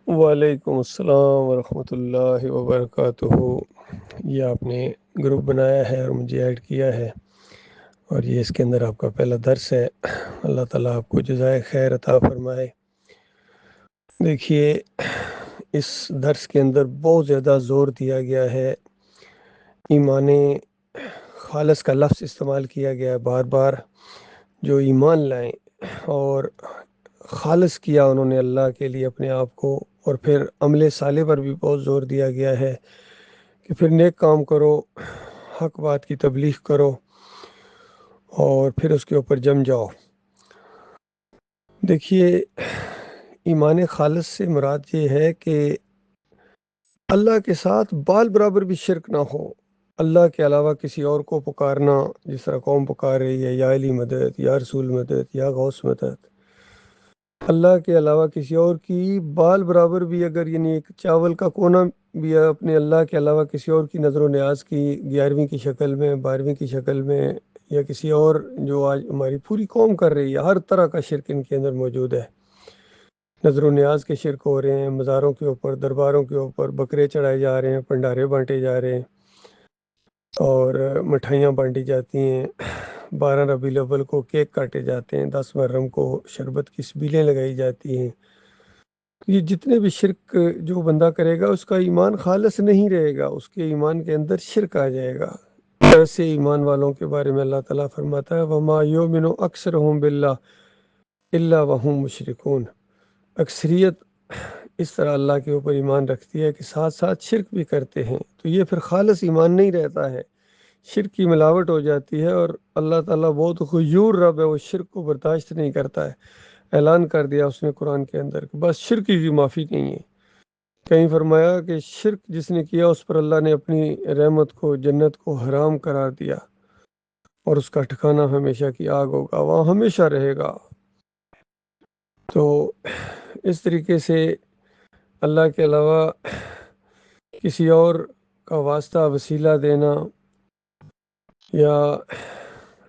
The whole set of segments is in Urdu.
وعلیکم السلام ورحمۃ اللہ وبرکاتہ۔ یہ آپ نے گروپ بنایا ہے اور مجھے ایڈ کیا ہے، اور یہ اس کے اندر آپ کا پہلا درس ہے۔ اللہ تعالیٰ آپ کو جزائے خیر عطا فرمائے۔ دیکھیے، اس درس کے اندر بہت زیادہ زور دیا گیا ہے، ایمان خالص کا لفظ استعمال کیا گیا ہے بار بار۔ جو ایمان لائیں اور خالص کیا انہوں نے اللہ کے لیے اپنے آپ کو، اور پھر عمل صالح پر بھی بہت زور دیا گیا ہے کہ پھر نیک کام کرو، حق بات کی تبلیغ کرو، اور پھر اس کے اوپر جم جاؤ۔ دیکھیے، ایمان خالص سے مراد یہ ہے کہ اللہ کے ساتھ بال برابر بھی شرک نہ ہو۔ اللہ کے علاوہ کسی اور کو پکارنا، جس طرح قوم پکار رہی ہے، یا علی مدد، یا رسول مدد، یا غوث مدد، اللہ کے علاوہ کسی اور کی بال برابر بھی اگر، یعنی ایک چاول کا کونا بھی اپنے اللہ کے علاوہ کسی اور کی نظر و نیاز کی 11ویں کی شکل میں، 12ویں کی شکل میں، یا کسی اور جو آج ہماری پوری قوم کر رہی ہے، ہر طرح کا شرک ان کے اندر موجود ہے۔ نظر و نیاز کے شرک ہو رہے ہیں، مزاروں کے اوپر، درباروں کے اوپر بکرے چڑھائے جا رہے ہیں، بھنڈارے بانٹے جا رہے ہیں، اور مٹھائیاں بانٹی جاتی ہیں۔ 12 ربیع الاول کو کیک کاٹے جاتے ہیں، 10 محرم کو شربت کی سبیلیں لگائی جاتی ہیں۔ یہ جتنے بھی شرک جو بندہ کرے گا، اس کا ایمان خالص نہیں رہے گا، اس کے ایمان کے اندر شرک آ جائے گا۔ ایسے ایمان والوں کے بارے میں اللہ تعالیٰ فرماتا ہے وَمَا يُؤْمِنُ أَكْثَرُهُم بِاللَّهِ إِلَّا وَهُم مُشْرِكُونَ۔ اکثریت اس طرح اللہ کے اوپر ایمان رکھتی ہے کہ ساتھ ساتھ شرک بھی کرتے ہیں، تو یہ پھر خالص ایمان نہیں رہتا ہے، شرک کی ملاوٹ ہو جاتی ہے، اور اللہ تعالیٰ بہت غیور رب ہے، وہ شرک کو برداشت نہیں کرتا ہے۔ اعلان کر دیا اس نے قرآن کے اندر کہ بس شرک کی معافی نہیں ہے۔ کہیں فرمایا کہ شرک جس نے کیا اس پر اللہ نے اپنی رحمت کو، جنت کو حرام قرار دیا، اور اس کا ٹھکانہ ہمیشہ کی آگ ہوگا، وہاں ہمیشہ رہے گا۔ تو اس طریقے سے اللہ کے علاوہ کسی اور کا واسطہ وسیلہ دینا، یا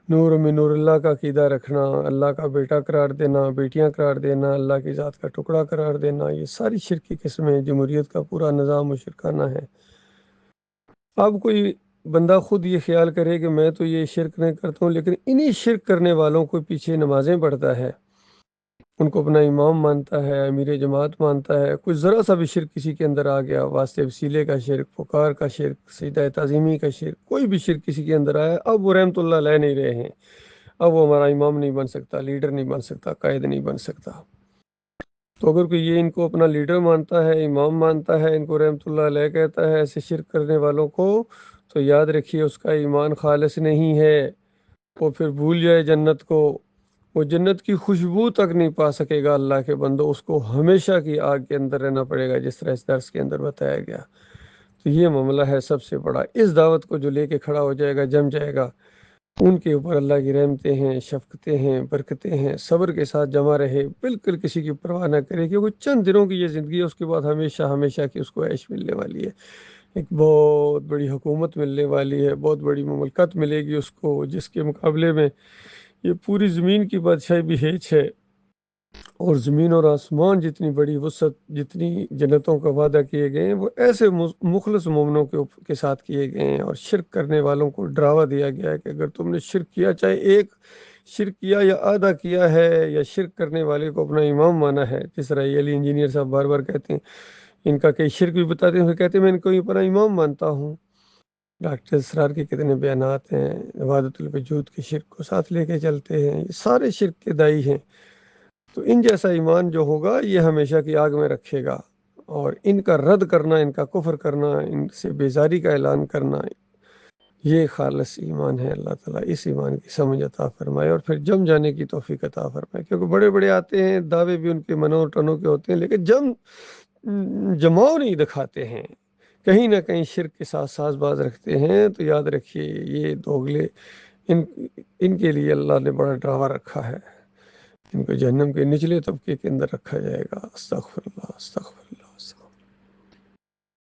نور میں نور اللہ کا عقیدہ رکھنا، اللہ کا بیٹا قرار دینا، بیٹیاں قرار دینا، اللہ کی ذات کا ٹکڑا قرار دینا، یہ ساری شرک کی قسمیں، جمہوریت کا پورا نظام و شرکانہ ہے۔ اب کوئی بندہ خود یہ خیال کرے کہ میں تو یہ شرک نہیں کرتا ہوں، لیکن انہی شرک کرنے والوں کو پیچھے نمازیں پڑھتا ہے، ان کو اپنا امام مانتا ہے، امیر جماعت مانتا ہے، کچھ ذرا سا بھی شرک کسی کے اندر آ گیا، واسطے وسیلے کا شرک، پکار کا شرک، سجدہ تعظیمی کا شرک، کوئی بھی شرک کسی کے اندر آیا، اب وہ رحمت اللہ علیہ نہیں رہے ہیں، اب وہ ہمارا امام نہیں بن سکتا، لیڈر نہیں بن سکتا، قائد نہیں بن سکتا۔ تو اگر کوئی یہ ان کو اپنا لیڈر مانتا ہے، امام مانتا ہے، ان کو رحمت اللہ علیہ کہتا ہے، ایسے شرک کرنے والوں کو، تو یاد رکھیے اس کا ایمان خالص نہیں ہے، وہ پھر بھول جائے جنت کو، وہ جنت کی خوشبو تک نہیں پا سکے گا۔ اللہ کے بندو، اس کو ہمیشہ کی آگ کے اندر رہنا پڑے گا، جس طرح اس درس کے اندر بتایا گیا۔ تو یہ معاملہ ہے سب سے بڑا۔ اس دعوت کو جو لے کے کھڑا ہو جائے گا، جم جائے گا، ان کے اوپر اللہ کی رحمتیں ہیں، شفقتیں ہیں، برکتیں ہیں، صبر کے ساتھ جمع رہے، بالکل کسی کی پرواہ نہ کرے، کیونکہ چند دنوں کی یہ زندگی ہے، اس کے بعد ہمیشہ ہمیشہ کی اس کو عیش ملنے والی ہے، ایک بہت بڑی حکومت ملنے والی ہے، بہت بڑی مملکت ملے گی اس کو، جس کے مقابلے میں یہ پوری زمین کی بادشاہی بھی ہیچ ہے، اور زمین اور آسمان جتنی بڑی وسعت، جتنی جنتوں کا وعدہ کیے گئے ہیں، وہ ایسے مخلص مومنوں کے ساتھ کیے گئے ہیں، اور شرک کرنے والوں کو ڈراوا دیا گیا ہے کہ اگر تم نے شرک کیا، چاہے ایک شرک کیا یا آدھا کیا ہے، یا شرک کرنے والے کو اپنا امام مانا ہے، جس طرح یہ علی انجینئر صاحب بار بار کہتے ہیں، ان کا کئی شرک بھی بتاتے ہیں، پھر کہتے ہیں میں ان کو اپنا امام مانتا ہوں۔ ڈاکٹر اسرار کے کتنے بیانات ہیں، عبادت الوجود کے شرک کو ساتھ لے کے چلتے ہیں، یہ سارے شرک کے دائی ہیں۔ تو ان جیسا ایمان جو ہوگا، یہ ہمیشہ کی آگ میں رکھے گا، اور ان کا رد کرنا، ان کا کفر کرنا، ان سے بیزاری کا اعلان کرنا، یہ خالص ایمان ہے۔ اللہ تعالیٰ اس ایمان کی سمجھ عطا فرمائے، اور پھر جم جانے کی توفیق عطا فرمائے، کیونکہ بڑے بڑے آتے ہیں، دعوے بھی ان کے منو ٹنوں کے ہوتے ہیں، لیکن جماؤ نہیں دکھاتے ہیں، کہیں نہ کہیں شرک کے ساتھ ساز باز رکھتے ہیں۔ تو یاد رکھیے، یہ دوگلے ان کے لیے اللہ نے بڑا ڈراوا رکھا ہے، ان کو جہنم کے نچلے طبقے کے اندر رکھا جائے گا۔ استغفر اللہ، استغفر اللہ۔